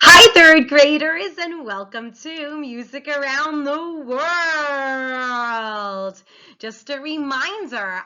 Hi, third graders, and welcome to Music Around the World. Just a reminder,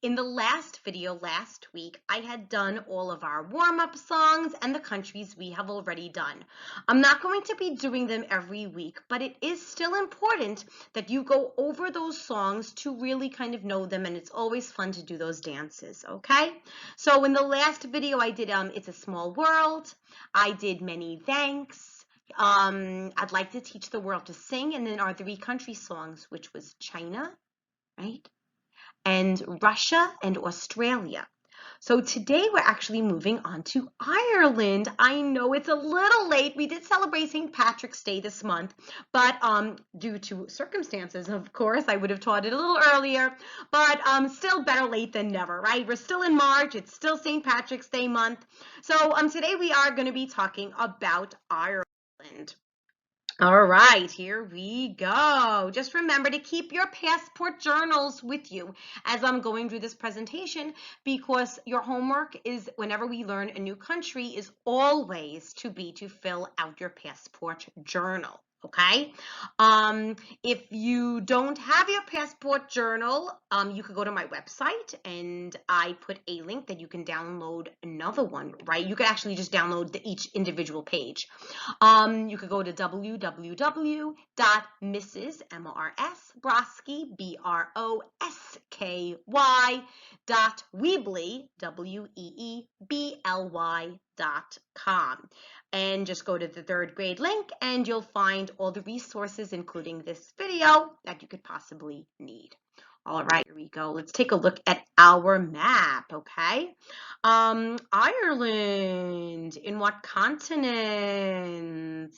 in the last video last week, I had done all of our warm-up songs and the countries we have already done. I'm not going to be doing them every week, but it is still important that you go over those songs to really kind of know them, and it's always fun to do those dances, okay? So in the last video, I did It's a Small World. I did Many Thanks. I'd like to teach the world to sing, and then our three country songs, which was China, right? And Russia and Australia. So today we're actually moving on to Ireland. I know it's a little late. We did celebrate St. Patrick's Day this month, but due to circumstances, of course, I would have taught it a little earlier, but still better late than never, right? We're still in March. It's still St. Patrick's Day month. So today we are going to be talking about Ireland. All right, here we go. Just remember to keep your passport journals with you as I'm going through this presentation, because your homework is, whenever we learn a new country, is always to fill out your passport journal. Okay. If you don't have your passport journal, you could go to my website and I put a link that you can download another one, right? You could actually just download each individual page. You could go to www.mrsbrosky, Brosky.weebly, weebly.com, and just go to the third grade link and you'll find all the resources, including this video, that you could possibly need. All right, here we go. Let's take a look at our map, okay? Ireland, in what continent?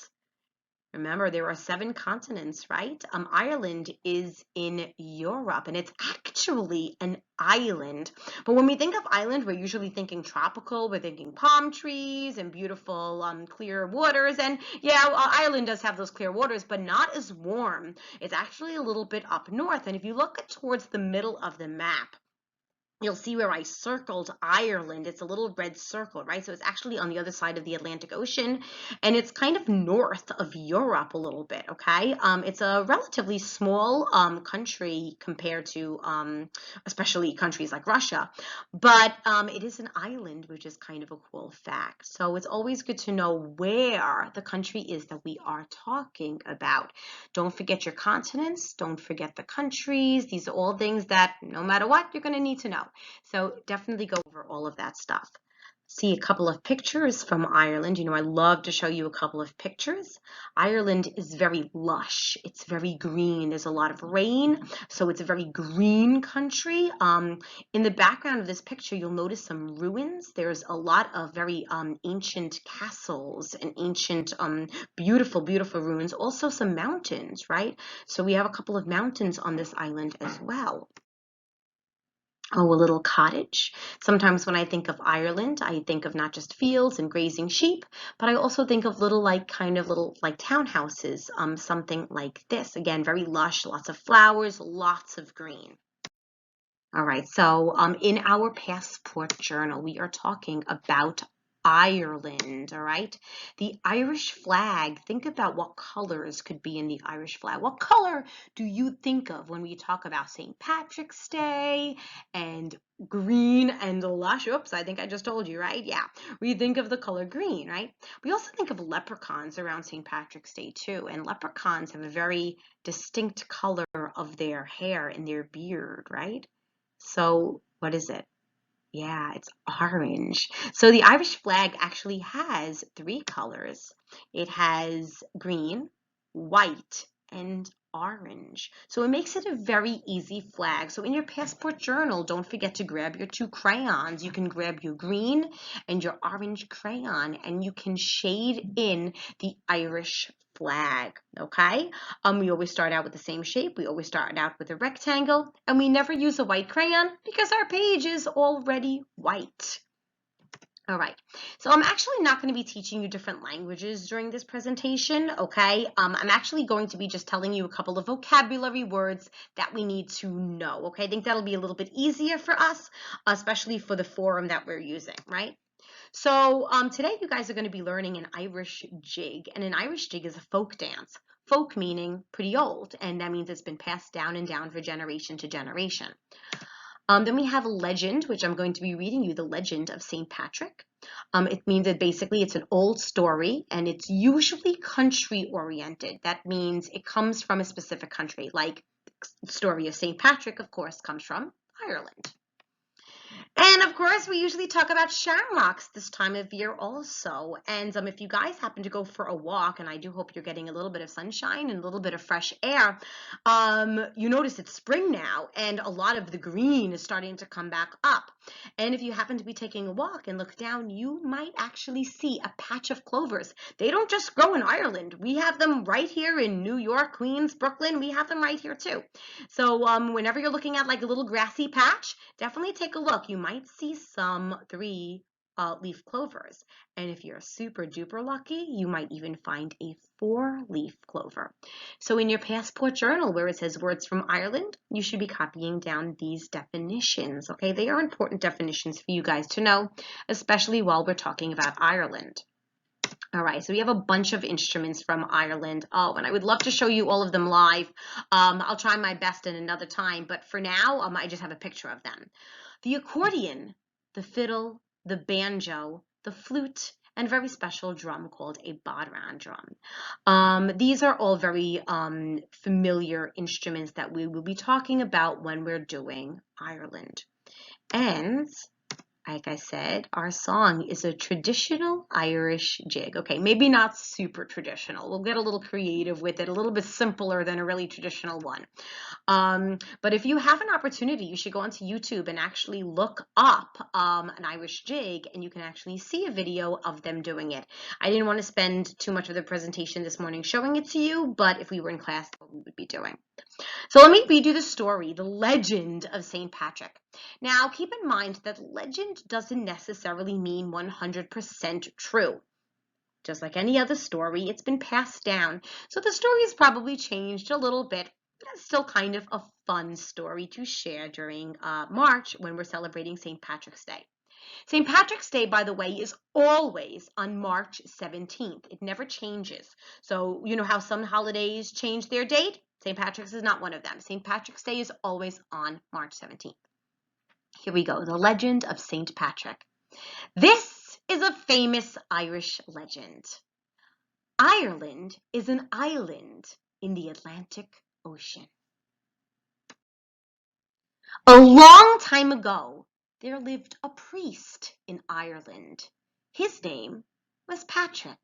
Remember, there are 7 continents, right? Ireland is in Europe, and it's actually an island. But when we think of island, we're usually thinking tropical. We're thinking palm trees and beautiful clear waters. And yeah, Ireland does have those clear waters, but not as warm. It's actually a little bit up north. And if you look towards the middle of the map, you'll see where I circled Ireland. It's a little red circle, right? So it's actually on the other side of the Atlantic Ocean, and it's kind of north of Europe a little bit, okay? It's a relatively small country compared to especially countries like Russia, but it is an island, which is kind of a cool fact. So it's always good to know where the country is that we are talking about. Don't forget your continents. Don't forget the countries. These are all things that no matter what, you're going to need to know. So definitely go over all of that stuff. See a couple of pictures from Ireland. You know, I love to show you a couple of pictures. Ireland is very lush. It's very green. There's a lot of rain, so it's a very green country. In the background of this picture, you'll notice some ruins. There's a lot of very ancient castles and ancient, beautiful, beautiful ruins. Also some mountains, right? So we have a couple of mountains on this island as well. Oh, a little cottage. Sometimes when I think of Ireland, I think of not just fields and grazing sheep, but I also think of little little townhouses, something like this. Again, very lush, lots of flowers, lots of green. All right, so in our passport journal, we are talking about Ireland, all right? The Irish flag, think about what colors could be in the Irish flag. What color do you think of when we talk about St. Patrick's Day and green and lush? Oops, I think I just told you, right? Yeah, we think of the color green, right? We also think of leprechauns around St. Patrick's Day too, and leprechauns have a very distinct color of their hair and their beard, right? So what is it? Yeah, it's orange. So the Irish flag actually has 3 colors. It has green, white, and orange. So it makes it a very easy flag. So in your passport journal, don't forget to grab your 2 crayons. You can grab your green and your orange crayon, and you can shade in the Irish flag, okay? We always start out with the same shape. We always start out with a rectangle, and we never use a white crayon because our page is already white. All right, so I'm actually not going to be teaching you different languages during this presentation, okay? I'm actually going to be just telling you a couple of vocabulary words that we need to know, okay? I think that'll be a little bit easier for us, especially for the forum that we're using, right? So today you guys are going to be learning an Irish jig, and an Irish jig is a folk dance. Folk meaning pretty old, and that means it's been passed down and down for generation to generation. Then we have legend, which I'm going to be reading you the legend of St. Patrick. It means that basically it's an old story, and it's usually country oriented. That means it comes from a specific country, like the story of St. Patrick, of course, comes from Ireland. And of course, we usually talk about shamrocks this time of year also. And if you guys happen to go for a walk, and I do hope you're getting a little bit of sunshine and a little bit of fresh air, you notice it's spring now, and a lot of the green is starting to come back up. And if you happen to be taking a walk and look down, you might actually see a patch of clovers. They don't just grow in Ireland. We have them right here in New York, Queens, Brooklyn. We have them right here too. So whenever you're looking at like a little grassy patch, definitely take a look. You might see some 3-leaf clovers. And if you're super duper lucky, you might even find a 4-leaf clover. So in your passport journal where it says words from Ireland, you should be copying down these definitions, okay? They are important definitions for you guys to know, especially while we're talking about Ireland. All right, so we have a bunch of instruments from Ireland. Oh, and I would love to show you all of them live. I'll try my best in another time, but for now, I just have a picture of them. The accordion, the fiddle, the banjo, the flute, and a very special drum called a bodhrán drum. These are all very familiar instruments that we will be talking about when we're doing Ireland. And like I said, our song is a traditional Irish jig. Okay, maybe not super traditional. We'll get a little creative with it, a little bit simpler than a really traditional one. But if you have an opportunity, you should go onto YouTube and actually look up an Irish jig, and you can actually see a video of them doing it. I didn't want to spend too much of the presentation this morning showing it to you, but if we were in class, that's what we would be doing. So let me read you the story, the legend of St. Patrick. Now, keep in mind that legend doesn't necessarily mean 100% true. Just like any other story, it's been passed down. So the story has probably changed a little bit, but it's still kind of a fun story to share during March when we're celebrating St. Patrick's Day. St. Patrick's Day, by the way, is always on March 17th. It never changes. So you know how some holidays change their date? St. Patrick's is not one of them. St. Patrick's Day is always on March 17th. Here we go, the legend of St. Patrick. This is a famous Irish legend. Ireland is an island in the Atlantic Ocean. A long time ago, there lived a priest in Ireland. His name was Patrick.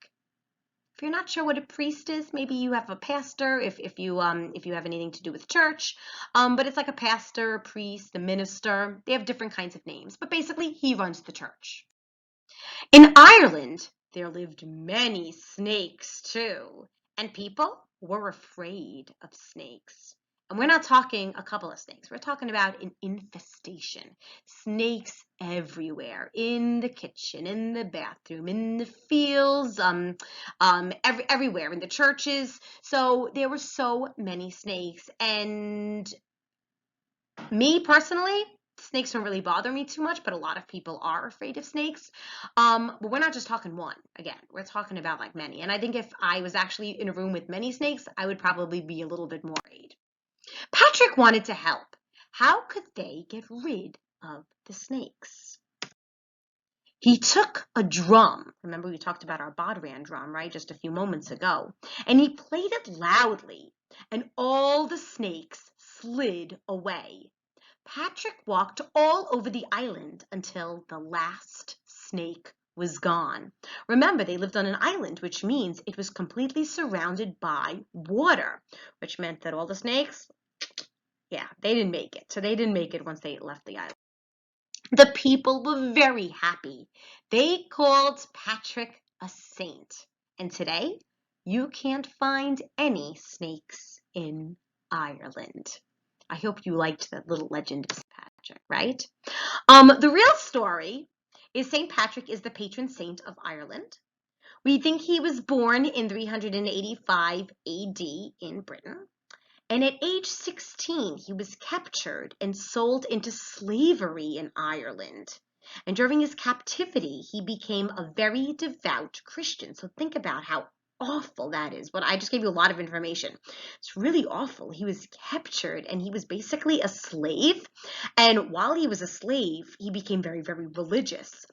If you're not sure what a priest is, maybe you have a pastor if you have anything to do with church. But it's like a pastor, a priest, a minister. They have different kinds of names, but basically he runs the church. In Ireland, there lived many snakes too, and people were afraid of snakes. And we're not talking a couple of snakes. We're talking about an infestation. Snakes everywhere, in the kitchen, in the bathroom, in the fields, everywhere, in the churches. So there were so many snakes. And me personally, snakes don't really bother me too much, but a lot of people are afraid of snakes. But we're not just talking one. Again, we're talking about like many. And I think if I was actually in a room with many snakes, I would probably be a little bit more afraid. Patrick wanted to help. How could they get rid of the snakes? He took a drum. Remember we talked about our bodhrán drum, right, just a few moments ago. And he played it loudly, and all the snakes slid away. Patrick walked all over the island until the last snake was gone. Remember, they lived on an island, which means it was completely surrounded by water, which meant that all the snakes, yeah, they didn't make it. So they didn't make it once they left the island. The people were very happy. They called Patrick a saint. And today, you can't find any snakes in Ireland. I hope you liked that little legend of St. Patrick, right? The real story is St. Patrick is the patron saint of Ireland. We think he was born in 385 AD in Britain. And at age 16, he was captured and sold into slavery in Ireland. And during his captivity, he became a very devout Christian. So think about how awful that is. But I just gave you a lot of information. It's really awful. He was captured and he was basically a slave. And while he was a slave, he became very, very religious.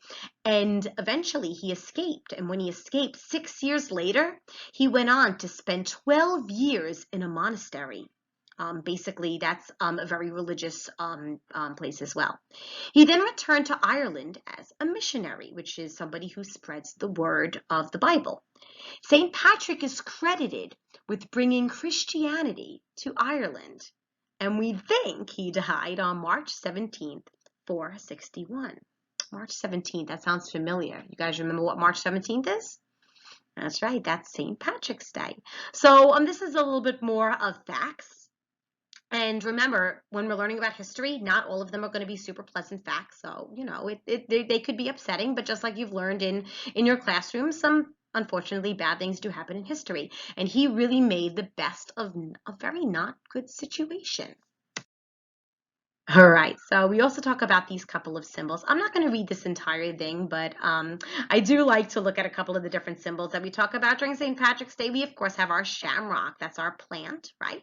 And eventually he escaped. And when he escaped 6 years later, he went on to spend 12 years in a monastery. Basically, that's a very religious place as well. He then returned to Ireland as a missionary, which is somebody who spreads the word of the Bible. St. Patrick is credited with bringing Christianity to Ireland, and we think he died on March 17th, 461. March 17th, that sounds familiar. You guys remember what March 17th is? That's right, that's St. Patrick's Day. So this is a little bit more of facts. And remember, when we're learning about history, not all of them are going to be super pleasant facts. So, you know, they could be upsetting, but just like you've learned in your classroom, some unfortunately bad things do happen in history. And he really made the best of a very not good situation. All right, so we also talk about these couple of symbols. I'm not going to read this entire thing, but I do like to look at a couple of the different symbols that we talk about during St. Patrick's Day. We, of course, have our shamrock. That's our plant, right?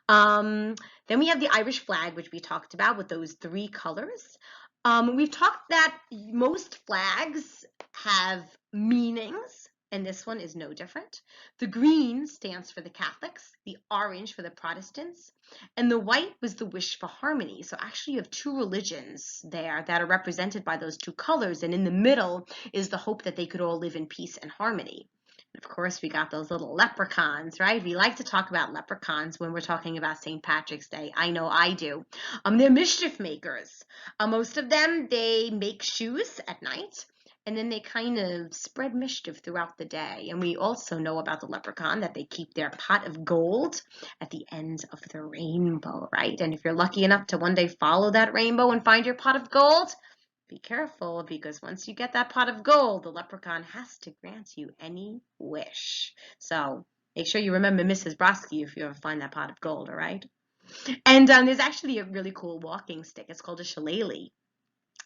Then we have the Irish flag, which we talked about with those 3 colors. We've talked that most flags have meanings, and this one is no different. The green stands for the Catholics, the orange for the Protestants, and the white was the wish for harmony. So actually you have 2 religions there that are represented by those 2 colors, and in the middle is the hope that they could all live in peace and harmony. And of course, we got those little leprechauns, right? We like to talk about leprechauns when we're talking about St. Patrick's Day. I know I do. They're mischief makers. Most of them, they make shoes at night, and then they kind of spread mischief throughout the day. And we also know about the leprechaun that they keep their pot of gold at the end of the rainbow, right? And if you're lucky enough to one day follow that rainbow and find your pot of gold, be careful, because once you get that pot of gold, the leprechaun has to grant you any wish. So make sure you remember Mrs. Brodsky if you ever find that pot of gold, all right? And there's actually a really cool walking stick. It's called a shillelagh.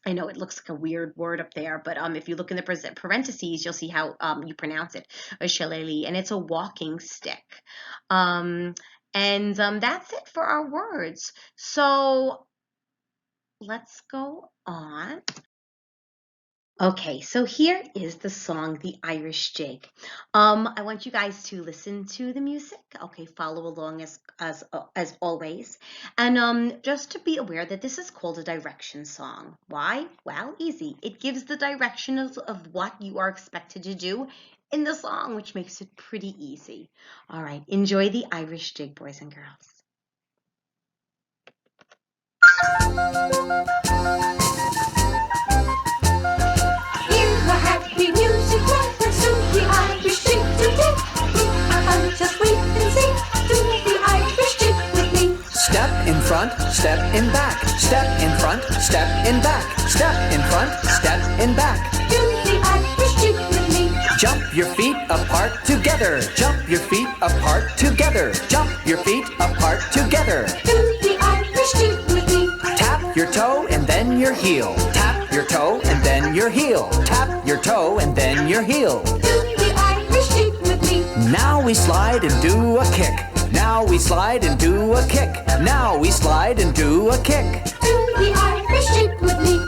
I know it looks like a weird word up there, but if you look in the parentheses, you'll see how you pronounce it, a shillelagh, and it's a walking stick. And that's it for our words. So let's go on. Okay, so here is the song, The Irish Jig. I want you guys to listen to the music. Okay, follow along as always. And just to be aware that this is called a direction song. Why? Well, easy. It gives the direction of what you are expected to do in the song, which makes it pretty easy. All right, enjoy The Irish Jig, boys and girls. Happy music, let's do the Irish jig today. Just wait and see, do the Irish jig with me. Step in front, step in back. Step in front, step in back. Step in front, step in back. Do the Irish jig with me. Jump your feet apart together. Jump your feet apart together. Jump your feet apart together. Do the Irish jig with me. Tap your toe and then your heel. Tap your toe and then your heel. Tap your toe and then your heel. Do the Irish jig with me. Now we slide and do a kick. Now we slide and do a kick. Now we slide and do a kick. Do the Irish jig with me.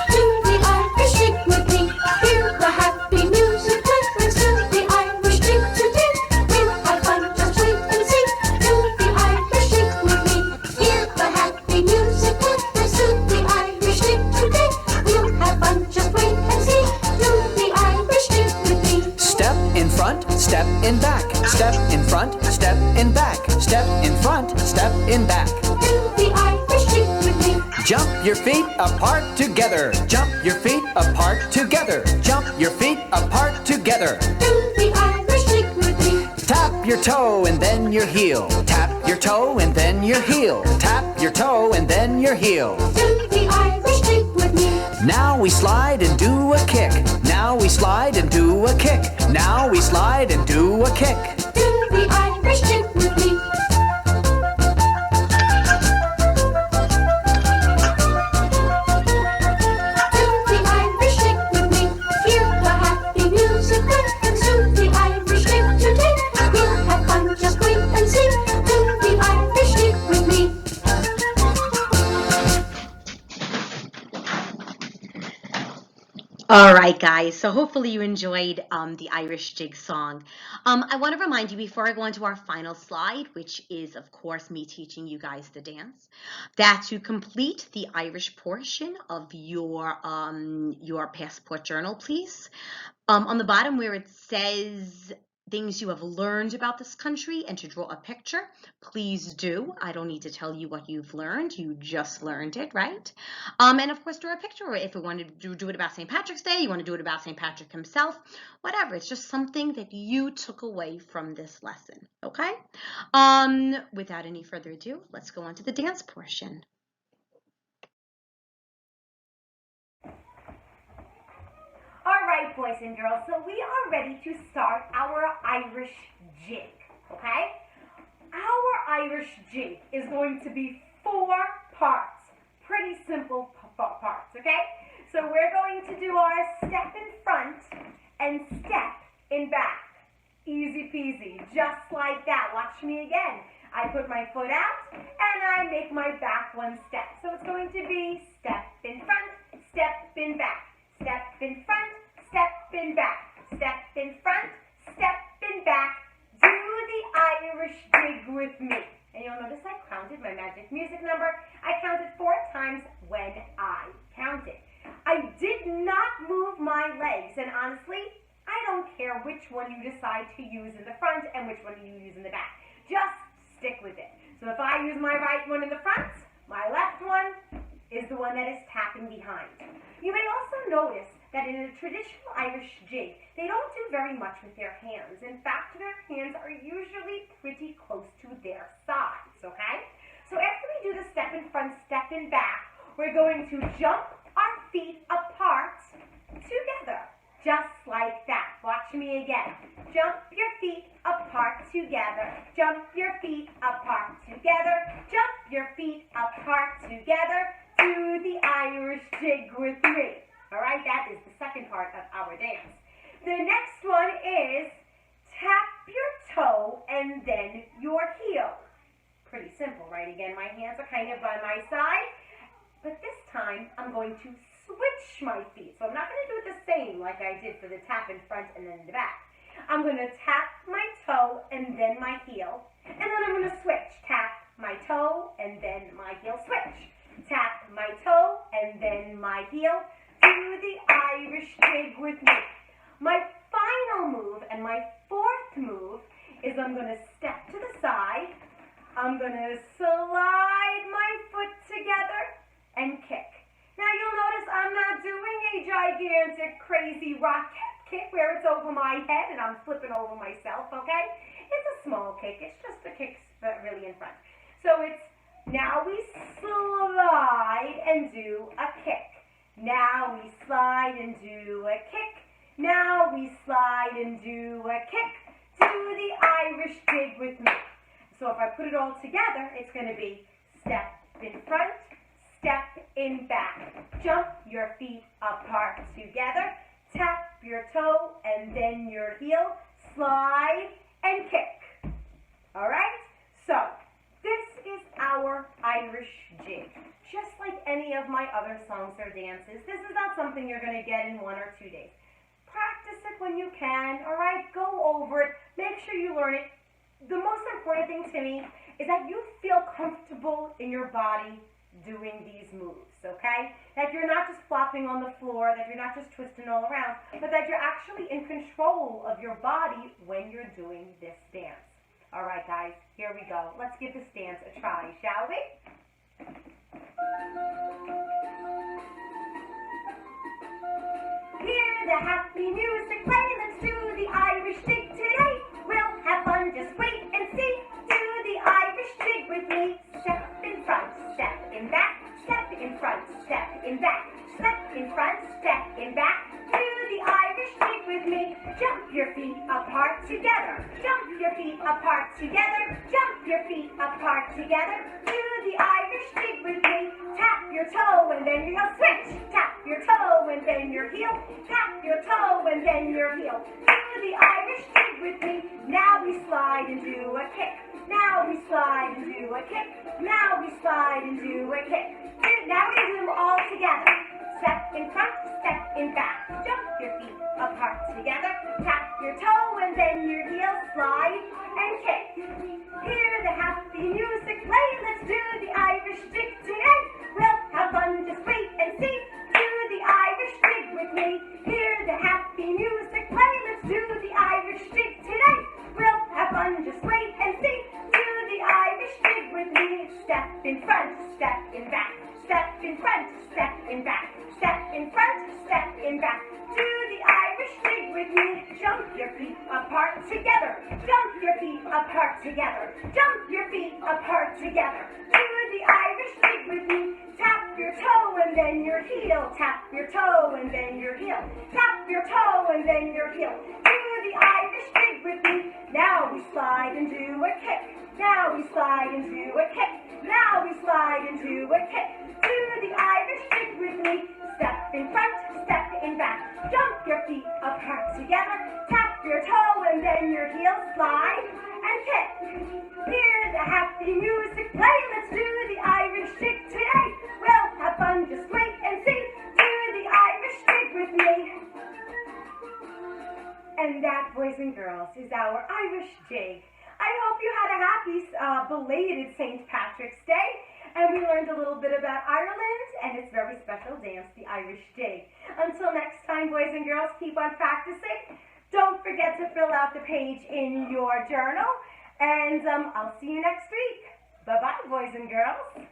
Do the Irish jig with me. Hear the happy music, let's do the Irish jig today. We'll have fun, just wait and see. Do the Irish jig with me. Hear the happy music, let's do the Irish jig today. We'll have fun, just wait and see. Do the Irish jig with me. Step in front, step in back. Step in front, step in back. Step in front, step in back. Do the Irish jig with me. Jump your feet apart together. Jump your feet apart together. Jump your feet apart together. Do the Irish jig with me. Tap your toe and then your heel. Tap your toe and then your heel. Tap your toe and then your heel. Do the Irish jig with me. Now we slide and do a kick. Now we slide and do a kick. Now we slide and do a kick. Do the Irish jig with me. All right, guys. So hopefully you enjoyed the Irish jig song. I want to remind you before I go on to our final slide, which is, of course, me teaching you guys the dance, that to complete the Irish portion of your passport journal, please, on the bottom where it says things you have learned about this country and to draw a picture, please do. I don't need to tell you what you've learned. You just learned it, right? And of course, draw a picture. If you want to do it about St. Patrick's Day, you want to do it about St. Patrick himself, whatever. It's just something that you took away from this lesson, okay? Without any further ado, let's go on to the dance portion. All right, boys and girls, so we are ready to start our Irish jig, okay? Our Irish jig is going to be 4 parts, pretty simple parts, okay? So we're going to do our step in front and step in back. Easy peasy, just like that. Watch me again. I put my foot out and I make my back one step. So it's going to be step in front, step in back. Step in front, step in back, step in front, step in back. Do the Irish jig with me. And you'll notice I counted my magic music number. I counted 4 times when I counted. I did not move my legs, and honestly, I don't care which one you decide to use in the front and which one you use in the back. Just stick with it. So if I use my right one in the front, my left one is the one that is tapping behind. You may also notice that in a traditional Irish jig, they don't do very much with their hands. In fact, their hands are usually pretty close to their sides, okay? So after we do the step in front, step in back, we're going to jump our feet apart together, just like that. Watch me again. Jump your feet apart together. Jump your feet apart together. Jump your feet apart together. Do the Irish jig with me. All right, that is the second part of our dance. The next one is tap your toe and then your heel. Pretty simple, right? Again, my hands are kind of by my side, but this time I'm going to switch my feet. So I'm not going to do it the same like I did for the tap in front and then in the back. I'm going to tap my toe and then my heel, and then I'm going to switch. Tap my toe and then my heel, switch. Tap my toe and then my heel. Do the Irish jig with me. My final move and my 4th move is I'm going to step to the side. I'm going to slide my foot together and kick. Now you'll notice I'm not doing a gigantic crazy rocket kick where it's over my head and I'm flipping over myself, okay? It's a small kick. It's just the kicks really in front. So it's now we slide and do a kick. Now we slide and do a kick. Now we slide and do a kick. Do the Irish jig with me. So if I put it all together, it's going to be step in front, step in back. Jump your feet apart together. Tap your toe and then your heel. Slide and kick. All right? So this is our Irish jig. Just like any of my other songs or dances, this is not something you're going to get in 1 or 2 days. Practice it when you can, all right? Go over it. Make sure you learn it. The most important thing to me is that you feel comfortable in your body doing these moves, okay? That you're not just flopping on the floor, that you're not just twisting all around, but that you're actually in control of your body when you're doing this dance. All right, guys, here we go. Let's give this dance a try, shall we? Hear the happy music play. Let's do the Irish jig today. We'll have fun, just wait and see. Do the Irish jig with me. Step in front, step in back. Step in front, step in back. Step in front, step in back. Do the Irish jig with me. Jump your feet apart together. Jump your feet apart together. Jump your feet apart together. Do the Irish jig with me. Tap your toe and then your heel, switch. Tap your toe and then your heel. Tap your toe and then your heel. Do the Irish jig with me. Now we slide and do a kick. Now we slide and do a kick. Now we slide and do a kick. Now we do them all together. Step in front, step in back. in back. Step in front, step in back. Do the Irish jig with me. Jump your feet apart together. Jump your feet apart together. Jump your feet apart together. Do the Irish jig with me. Tap your toe and then your heel. Tap your toe and then your heel. Tap your toe and then your heel. Do the Irish jig with me. Now we slide and do a kick. Now we slide and do a kick. Now we slide and do a kick. Do the Irish jig with me. Step in front, step in back. Jump your feet apart together. Tap your toe and then your heel. Slide and kick. Hear the happy music play. Let's do the Irish jig today. We'll have fun, just wait and see. Do the Irish jig with me. And that, boys and girls, is our Irish jig. I hope you had a happy belated St. Patrick's Day, and we learned a little bit about Ireland and its very special dance, the Irish jig. Until next time, boys and girls, keep on practicing. Don't forget to fill out the page in your journal, and I'll see you next week. Bye-bye, boys and girls.